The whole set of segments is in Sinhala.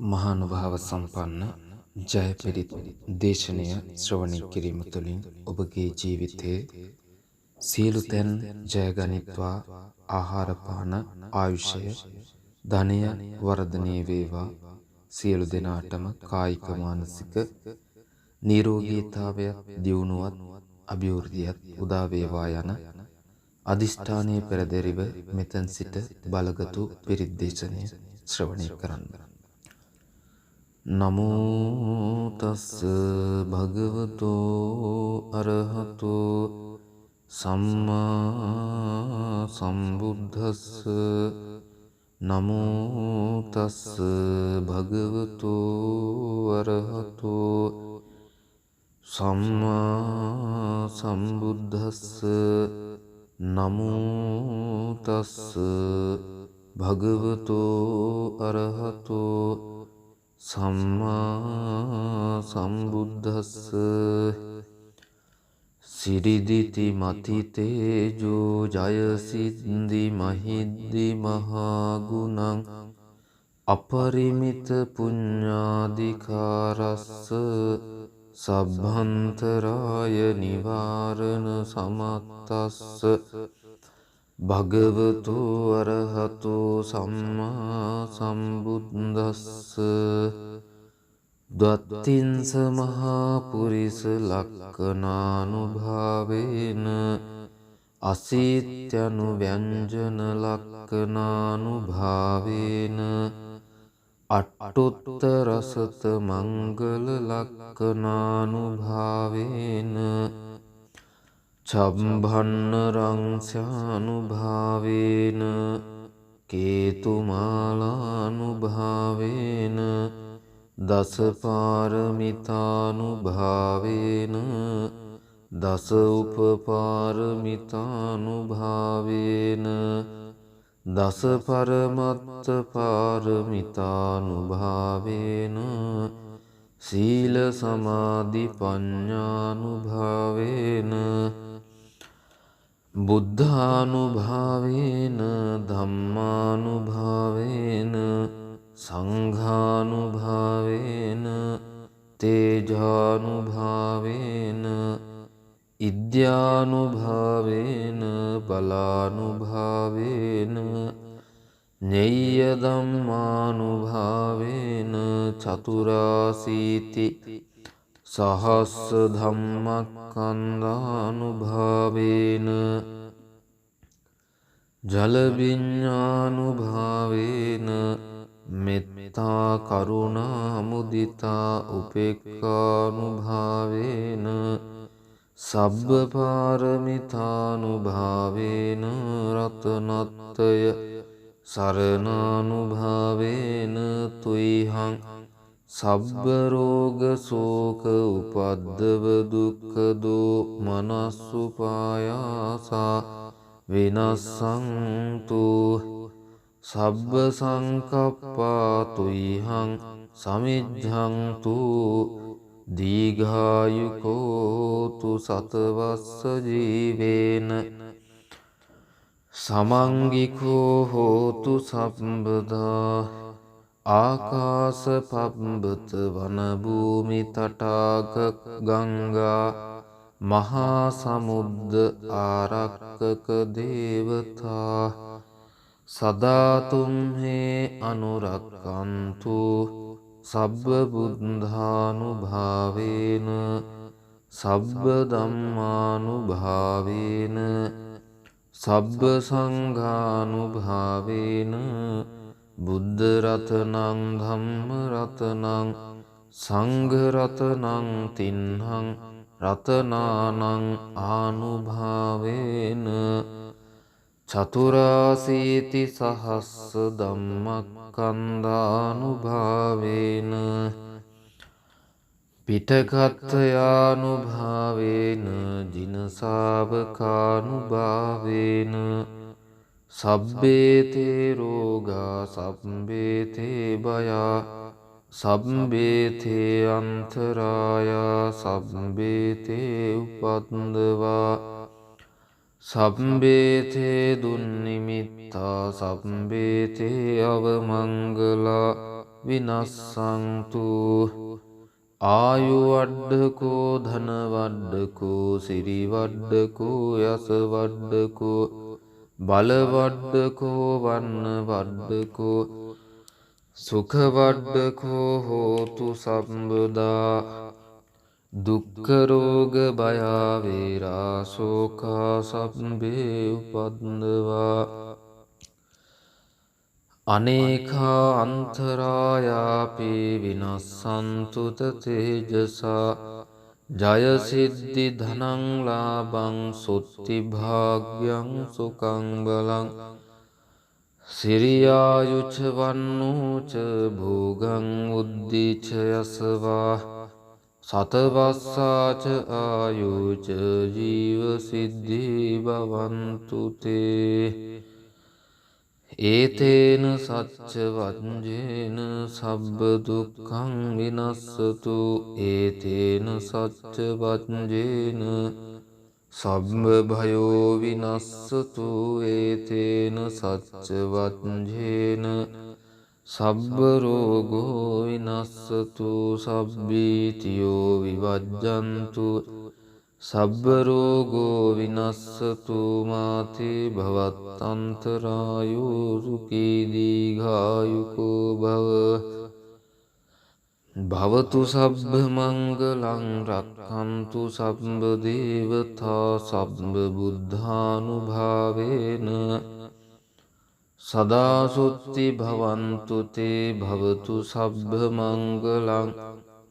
මහානුභාව සම්පන්න ජයපිරිත් දේශනය ශ්‍රවණය කිරීම තුළින් ඔබගේ ජීවිතයේ සියලු තැන් ජයගනිත්වා. ආහාරපාන ආයුෂය ධනය වර්ධනය වේවා. සියලු දෙනාටම කායික මානසික නිරෝගීතාවයත් දියුණුවත් අභිවෘද්ධියත් උදා වේවා යන අදිෂ්ඨානයේ පෙරදැරිව මෙතෙන් සිට බලගතු පිරිත් දේශනය ශ්‍රවණය කරන්න. නමෝ තස්ස භගවතෝ අරහතෝ සම්මා සම්බුද්දස්ස. නමෝ තස්ස භගවතෝ අරහතෝ සම්මා සම්බුද්දස්ස. නමෝ තස්ස භගවතෝ අරහතෝ සම්මා සම්බුද්දස්ස. සිරිදිති මති තේජෝ ජය සිද්ධි මහිද්දි මහා ගුණං අපරිමිත පුඤ්ඤාධිකාරස්ස සබ්බන්තරාය නිවාරණ සමත්තස්ස. භගවතු අරහතෝ සම්මා සම්බුද්දස්ස. ද්වත්තිංස මහා පුරිස ලක්ඛනානුභාවේන අසීත්‍යනු ව්‍යංජන ලක්ඛනානුභාවේන අට්ඨුත්තරසත මංගල ලක්ඛනානුභාවේන චම්භන්න රංස්‍යානුභාවේන කේතුමාලානුභාවේන දස පාරමිතානුභාවේන දස උපපාරමිතානුභාවේන දස පරමත්ත පාරමිතානුභාවේන සීල සමාධි පඤ්ඤානුභාවේන බුද්ධානුභාවේන ධම්මානුභාවේන සංඝානුභාවේන තේජානුභාවේන ඉද්‍යානුභාවේන බලානුභාවේන ඤෙය්‍ය ධම්මානුභාවේන චතුරාසීති සහස්ස ධම්මස්කන්ධානුභාවේන ජල විඤ්ඤානුභාවේන මෙත්තා කරුණා මුදිතා උපේක්ඛානුභාවේන සබ්බ පාරමිතානුභාවේන රතනත්තය සරණානුභාවේන තුයිහං සබ්බ රෝග ශෝක උපද්දව දුක්ඛ දෝමනස්සුපායාසා විනස්සන්තු සබ්බ සංකප්පා තුයිහං සමිජ්ජන්තු දීඝායුකෝතු සතවස්ස ජීවේන සමංගිකෝ හෝතු සම්බදා ආකාස පබ්බත වන භූමි තටාක ගංගා මහා සමුද්ද ආරක්කක දේවතා සදාතුම්හේ අනුරක්කන්තු සබ්බ බුද්ධානුභාවේන සබ්බ ධම්මානුභාවේන සබ්බ සංඝානුභාවේන බුද්ධ රතනං ධම්ම රතනං සංඝ රතනං තින්හං රතනානං ආනුභාවේන චතුරාසීති සහස්ස ධම්මස්කන්ධානුභාවේන පිටකත්ථයානුභාවේන ජින ශාවකානුභාවේන සබ්බේතේ රෝගා සබ්බේතේ භයා සබ්බේතේ අන්තරායා සබ්බේතේ උපද්දවා සබ්බේතේ දුන්නිමිත්තා සබ්බේතේ අවමංගලා විනස්සන්තු ආයුවඩ්ඩකෝ ධනවඩ්ඩකෝ සිරිවඩ්ඩකෝ යසවඩ්ඩකෝ බලවඩ්ඩකෝ වන්නවඩ්ඩකෝ සුඛවඩ්ඩකෝ හෝතු සම්බදා දුක්ඛරෝග භයාවේරා ශෝකා සම්බේ උපද්දවා අනේකා අන්තරායාපි විනස්සන්තු තේජසා ජය සිද්ධි ධනං ලාභං සොත්ති භාග්‍යං සුඛං බලං සිරියායුච වන්නෝච භෝගං උද්දීච යසවා සතවස්සාච ආයුච ජීව සිද්ධි භවන්තු තේ ඒතේන සච්ච වජ්ජේන සබ්බ දුක්ඛං විනස්සතු ඒතේන සච්ච වජ්ජේන සබ්බ භයෝ විනස්සතු ඒතේන සච්ච වජ්ජේන සබ්බ රෝගෝ විනස්සතු සබ්බීතියෝ විවජ්ජන්තු සබ්බ රෝගෝ විනස්සතු මාතේ භවත්තන්තරායෝ සුඛී දීඝායුකෝ භව භවතු සබ්බ මංගලං රක්ඛන්තු සබ්බ දේවතා සබ්බ බුද්ධානුභාවේන සදා සුත්ති භවන්තු තේ භවතු සබ්බ මංගලං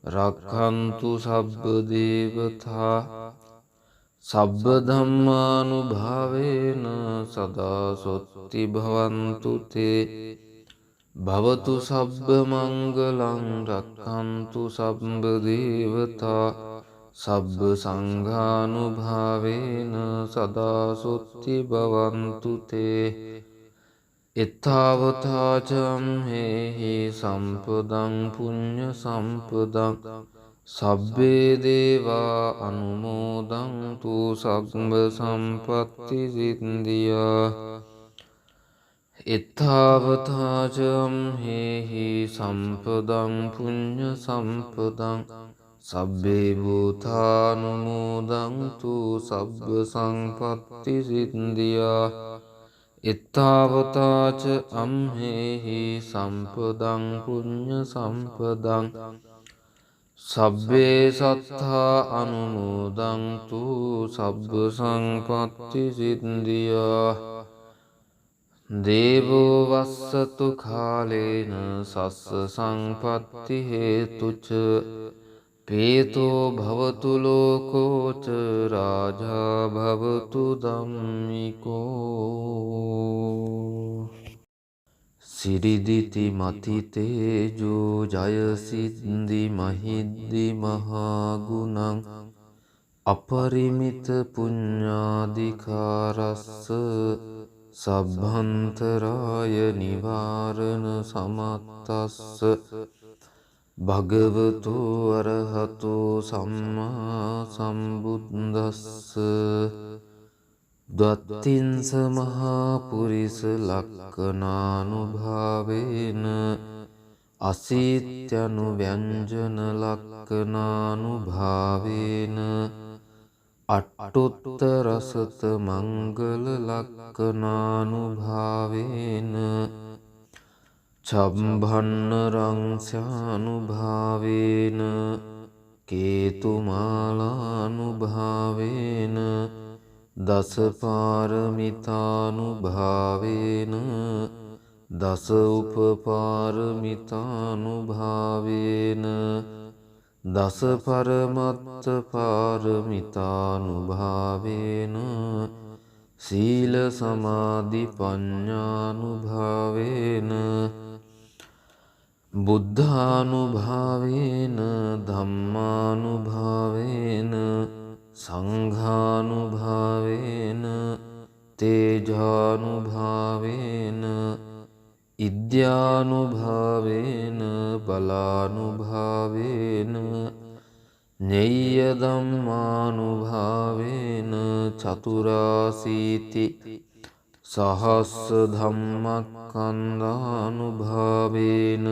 රක්ඛන්තු සබ්බ දේවතා සබ්බ ධම්මානුභාවේන සදා සොත්ති භවන්තු තේ භවතු සබ්බ මංගලං රක්ඛන්තු සබ්බ දේවතා සබ්බ සංඝානුභාවේන සදා සොත්ති භවන්තු තේ එත්තාවතා චම්හෙහි සම්පදං පුඤ්ඤ සම්පදං සබ්බේ දේවා අනුමෝදන්තු සබ්බ සම්පත්ති සිද්ධියා එත්තාවතා චම්හෙහි සම්පදං පුඤ්ඤ සම්පදං සබ්බේ භූතානුමෝදන්තු සබ්බ සම්පත්ති සිද්ධියා එත්තාවතාච අම්හෙහි සම්පදං පුඤ්ඤ සම්පදං සබ්බේ සත්තා අනුමෝදන්තු සබ්බ සංපත්ති සිද්ධියා දේවෝ වස්සතු කාලේන සස්ස සංපත්ති හේතුච පේතෝ භවතු ලෝකෝච රාජා භවතු ධම්මිකෝ සිරිදිති මති තේජෝ ජය සිද්ධි මහිද්දි මහා ගුණං අපරිමිත පුඤ්ඤාධිකාරස්ස සබ්බන්තරාය නිවාරණ සමත්තස්ස භගවතු අරහතෝ සම්මා සම්බුද්දස්ස දත්තින්ස මහා පුරිස ලක්ඛනානුභාවේන අසීත්‍යනු ව්‍යංජන ලක්ඛනානුභාවේන අට්ඨුත්තරසත මංගල ලක්ඛනානුභාවේන චම්භන්න රංස්යානුභාවේන කේතුමාලානුභාවේන දසපාරමිතානුභාවේන දස උපපාරමිතානුභාවේන දස පරමත්ත පාරමිතානුභාවේන සීල සමාධි පඤ්ඤානුභාවේන බුද්ධානුභාවේන ධම්මානුභාවේන සංඝානුභාවේන තේජානුභාවේන ඉද්‍යානුභාවේන බලානුභාවේන ඤෙය්‍ය ධම්මානුභාවේන චතුරාසීති සහස්ස ධම්මස්කන්ධානුභාවේන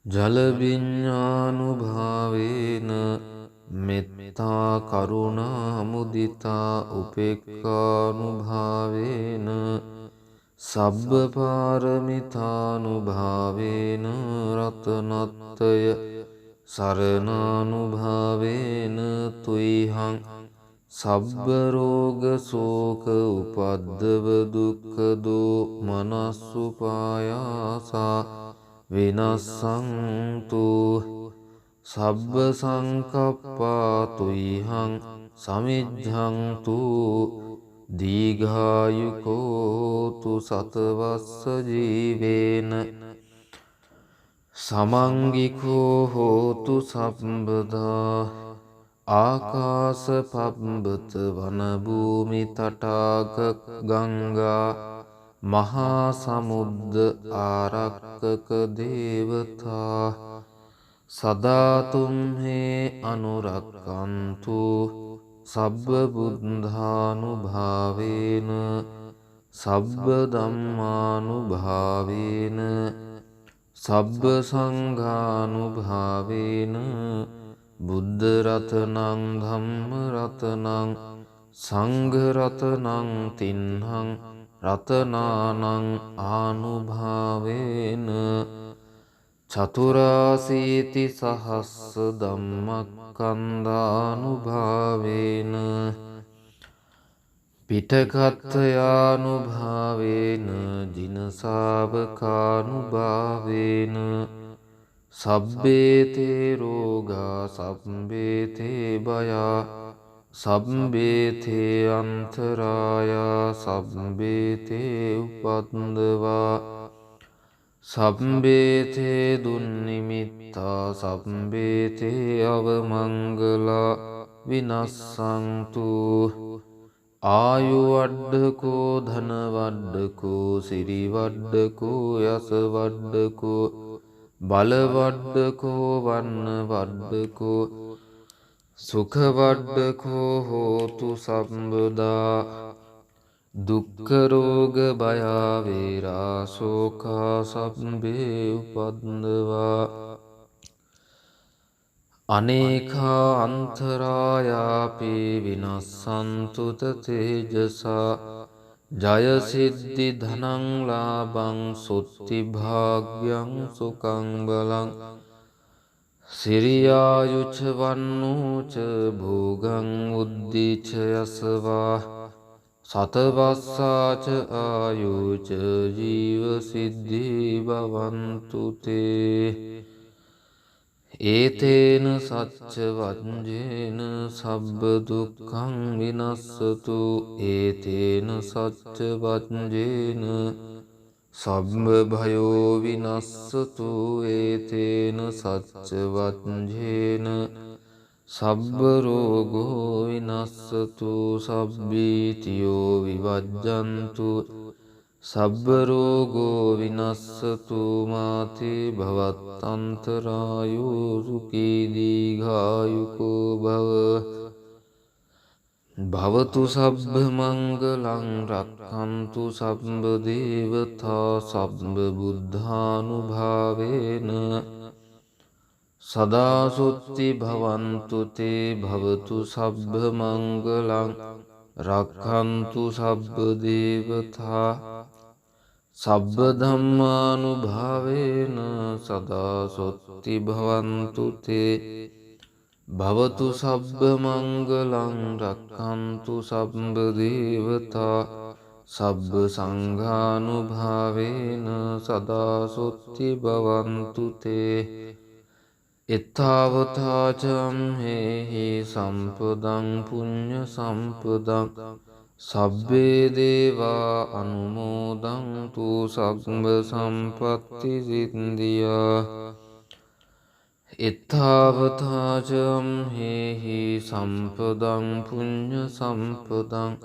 ජලවිඤ්ඤානුභාවේන මෙත්තා කරුණා මුදිතා උපේක්ඛානුභාවේන සබ්බ පාරමිතානුභාවේන රතනත්තය සරණානුභාවේන තුයිහං සබ්බ රෝග සෝක උපද්දව දුක්ඛ දෝ මනස්සුපායාසා විනස්සන්තු සබ්බ සංකප්පා තුයිහං සමිජ්ජන්තු දීඝායුකෝතු සතවස්ස ජීවේන සමංගිකෝ හෝතු සම්බදා ආකාස පබ්බත වන භූමි තටාක ගංගා මහා සමුද්ද ආරක්කක දේවතා සදාතුම්හේ අනුරක්කන්තු සබ්බ බුද්ධානුභාවේන සබ්බ ධම්මානුභාවේන සබ්බ සංඝානුභාවේන බුද්ධ රතනං ධම්ම රතනං සංඝ රතනං තින්හං රතනානං ආනුභාවේන චතුරාසීති සහස්ස ධම්මක්ඛන්ධානුභාවේන පිටකත්ථයානුභාවේන ජිනසාවකානුභාවේන සබ්බේතේ රෝගා සබ්බේතේ භයා සබ්බේතේ අන්තරායා සබ්බේතේ උපද්දවා සබ්බේතේ දුන්නිමිත්තා සබ්බේතේ අවමංගලා විනස්සන්තු ආයුවඩ්ඩකෝ ධනවඩ්ඩකෝ සිරිවඩ්ඩකෝ යසවඩ්ඩකෝ බලවඩ්ඩකෝ වන්නවඩ්ඩකෝ සුඛවඩ්ඩකෝ හෝතු සම්බදා දුක්ඛ රෝග භයාවේරා ශෝකා සබ්බේ උපද්දවා අනේකා අන්තරායාපි විනස්සන්තු තේජසා ජය සිද්ධි ධනං ලාභං සොත්ති භාග්‍යං සුඛං බලං සිරියායුච වන්නෝච භෝගං උද්දීච යසවා සතවස්සාච ආයුච ජීව සිද්ධි භවන්තු තේ ඒතේන සච්ච වජ්ජේන සබ්බ දුක්ඛං විනස්සතු ඒතේන සච්ච වජ්ජේන සබ්බ භයෝ විනස්සතු ඒතේන සච්ච වජ්ජේන සබ්බ රෝගෝ විනස්සතු සබ්බීතියෝ විවජ්ජන්තු සබ්බ රෝගෝ විනස්සතු මාතේ භවත්තන්තරායෝ සුඛී දීඝායුකෝ භව භවතු සබ්බ මංගලං රක්ඛන්තු සබ්බ දේවතා සබ්බ බුද්ධානුභාවේන සදා සුත්ති භවන්තු තේ භවතු සබ්බ මංගලං රක්ඛන්තු සබ්බ දේවතා සබ්බ ධම්මානුභාවේන සදා සොත්ති භවන්තු තේ භවතු සබ්බ මංගලං රක්ඛන්තු සබ්බ දේවතා සබ්බ සංඝානුභාවේන සදා සොත්ති භවන්තු තේ එත්තාවතා චම්හෙහි සම්පදං පුඤ්ඤ සම්පදං සබ්බේ දේවා අනුමෝදන්තු සබ්බ සම්පත්ති සිද්ධියා එත්තාවතා චම්හෙහි සම්පදං පුඤ්ඤ සම්පදං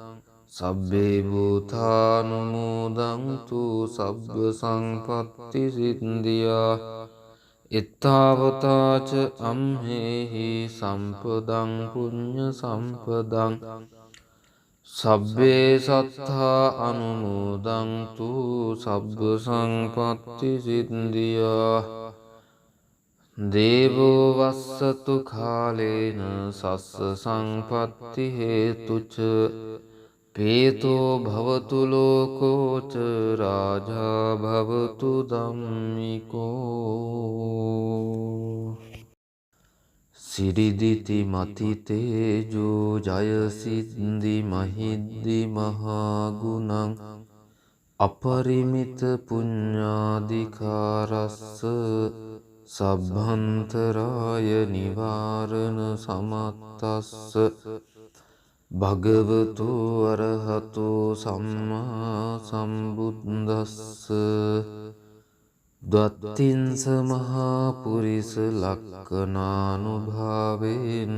සබ්බේ භූතානුමෝදන්තු සබ්බ සම්පත්ති සිද්ධියා එත්තාවතාච අම්හෙහි සම්පදං පුඤ්ඤ සම්පදං සබ්බේ සත්තා අනුමෝදන්තු සබ්බ සංපත්ති සිද්ධියා දේවෝ වස්සතු කාලේන සස්ස සංපත්ති හේතුච පේතෝ භවතු ලෝකෝච රාජා භවතු ධම්මිකෝ. සිරිදිති මති තේජෝ ජය සිද්ධි මහිද්දි මහාගුණං අපරිමිත පුඤ්ඤාධිකාරස්ස සබ්බන්තරාය නිවාරණ සමත්තස්ස භගවතු අරහතෝ සම්මා සම්බුද්දස්ස. ද්වත්තිංස මහා පුරිස ලක්ඛනානුභාවේන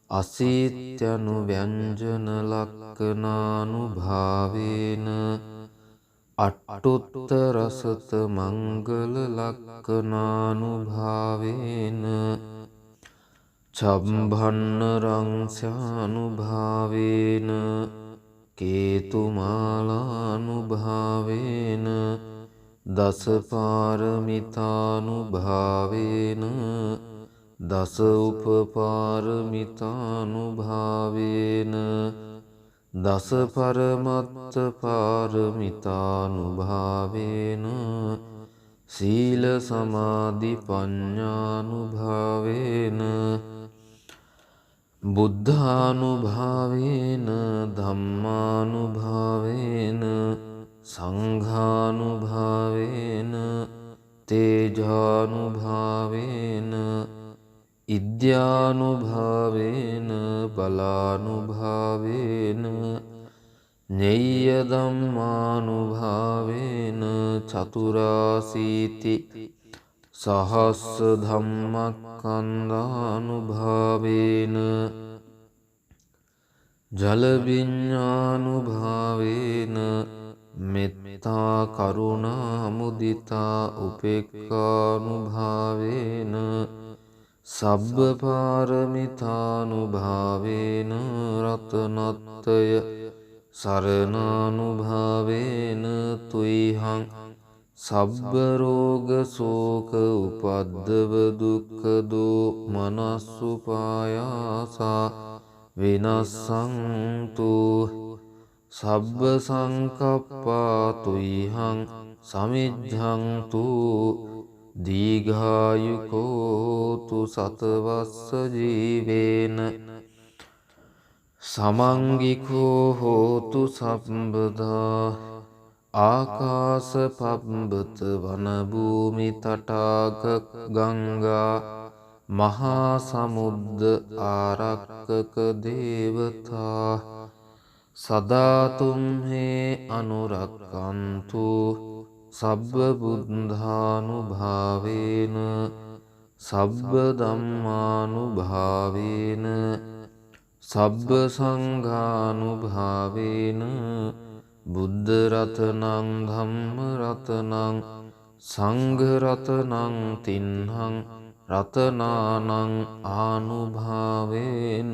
අසීත්‍යනු ව්‍යංජන ලක්ඛනානුභාවේන අට්ඨුත්තරසත මංගල ලක්ඛනානුභාවේන චම්භන්න රංස්‍යානුභාවේන කේතුමාලානුභාවේන දසපාරමිතානුභාවේන දස උපපාරමිතානුභාවේන දස පරමත්ත පාරමිතානුභාවේන සීල සමාධි පඤ්ඤානුභාවේන බුද්ධානුභාවේන ධම්මානුභාවේන සංඝානුභාවේන තේජානුභාවේන ඉද්‍යානුභාවේන බලානුභාවේන ඤෙය්‍ය ධම්මානුභාවේන චතුරාසීති සහස්ස ධම්මස්කන්ධානුභාවේන ජල විඤ්ඤානුභාවේන මෙත්තා කරුණා මුදිතා උපේක්ඛානුභාවේන සබ්බ පාරමිතානුභාවේන රතනත්තය සරණානුභාවේන තුයිහං සබ්බ රෝග ශෝක උපද්දව දුක්ඛ දෝමනස්සුපායාසා විනස්සන්තු සබ්බ සංකප්පා තුයිහං සමිජ්ජන්තු දීඝායුකෝතු සතවස්ස ජීවේන සමංගිකෝ හෝතු සම්බදා ආකාස පබ්බත වන භූමි තටාක ගංගා මහා සමුද්ද ආරක්කක දේවතා සදාතුම්හේ අනුරක්කන්තු සබ්බ බුද්ධානුභාවේන සබ්බ ධම්මානුභාවේන සබ්බ සංඝානුභාවේන බුද්ධ රතනං ධම්ම රතනං සංඝ රතනං තින්හං රතනානං ආනුභාවේන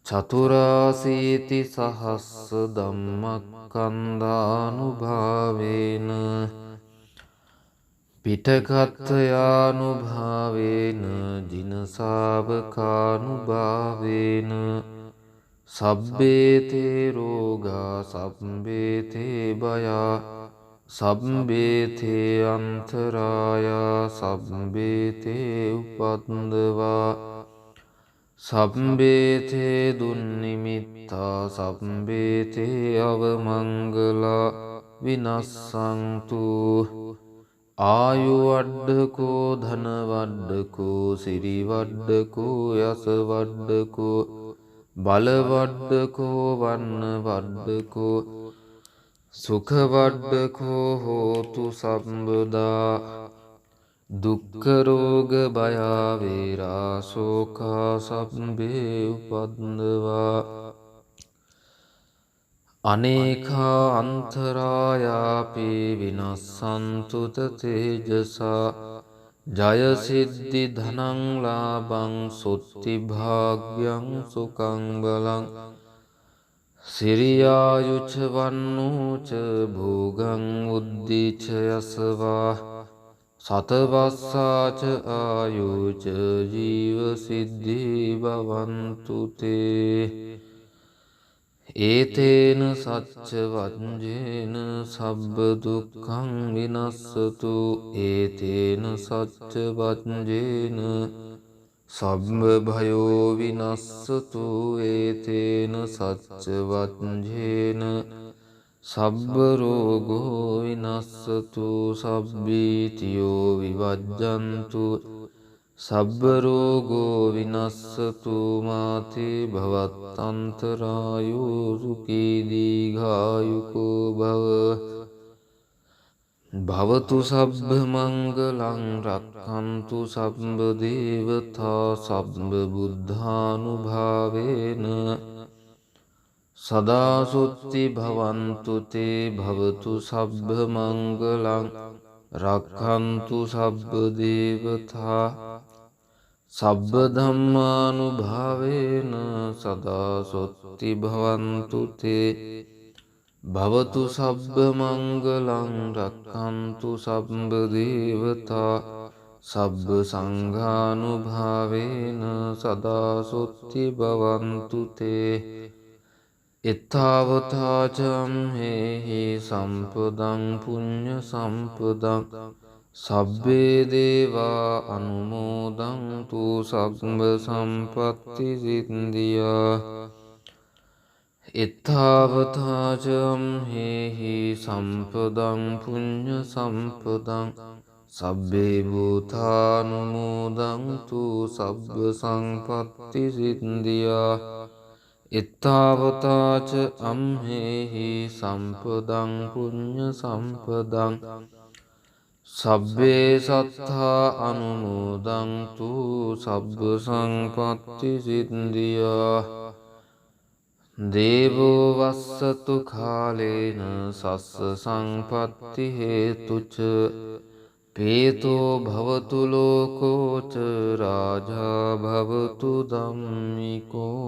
චතුරාසීති සහස්ස ධම්මස්කන්ධානුභාවේන පිටකත්ථයානුභාවේන ජින ශාවකානුභාවේන සබ්බේතේ රෝගා සබ්බේතේ භයා සබ්බේතේ අන්තරායා සබ්බේතේ උපද්දවා සබ්බේතේ දුන්නිමිත්තා සබ්බේතේ අවමංගලා විනස්සන්තු ආයු වඩ්ඩකෝ ධන වඩ්ඩකෝ සිරි වඩ්ඩකෝ යස වඩ්ඩකෝ බල වඩ්ඩකෝ වන්න වඩ්ඩකෝ සුඛ වඩ්ඩකෝ හෝතු සම්බදා දුක්ඛ රෝග භය වේරා ශෝකා සබ්බේ උපද්දවා අනේකා අන්තරායාපි විනස්සන්තු තේජසා ජය සිද්ධි ධනං ලාභං සුත්ති භාග්‍යං සුඛං බලං සිරියායුච වන්නෝච භෝගං උද්දීච යසවා සතවස්සාච ආයුච ජීව සිද්ධි භවන්තු තේ ඒතේන සච්ච වජ්ජේන සබ්බ දුක්ඛං විනස්සතු ඒතේන සච්ච වජ්ජේන සබ්බ භයෝ විනස්සතු ඒතේන සච්ච වජ්ජේන සබ්බ රෝගෝ විනස්සතු සබ්බීතියෝ විවජ්ජන්තු සබ්බ රෝගෝ විනස්සතු මාතේ භවත්තන්තරායෝ සුඛී දීඝායුකෝ භව භවතු සබ්බ මංගලං රක්ඛන්තු සබ්බ දේවතා සබ්බ බුද්ධානුභාවේන සදා සුත්ති භවන්තු තේ භවතු සබ්බ මංගලං රක්ඛන්තු සබ්බ දේවතා සබ්බ ධම්මානුභාවේන සදා සුත්ති භවන්තු තේ භවතු සබ්බ මංගලං රක්ඛන්තු සබ්බ දේවතා සබ්බ සංඝානුභාවේන සදා සුත්ති භවන්තු තේ එත්තාවතාචම් හේහි සම්පදං පුඤ්ඤ සම්පදං සබ්බේ දේවා අනුමෝදන්තු සග්ග සම්පත්ති සිද්ධියා එත්තාවතාචම් හේහි සම්පදං පුඤ්ඤ සම්පදං සබ්බේ භූතානුමෝදන්තු සබ්බ සම්පත්ති සිද්ධියා එත්තාවතාච අම්හෙහි සම්පදං පුඤ්ඤ සම්පදං සබ්බේ සත්තා අනුමෝදන්තු සබ්බ සංපත්ති සිද්ධියා දේවෝ වස්සතු කාලේන සස්ස සංපත්ති හේතුච පේතෝ භවතු ලෝකෝච රාජා භවතු ධම්මිකෝ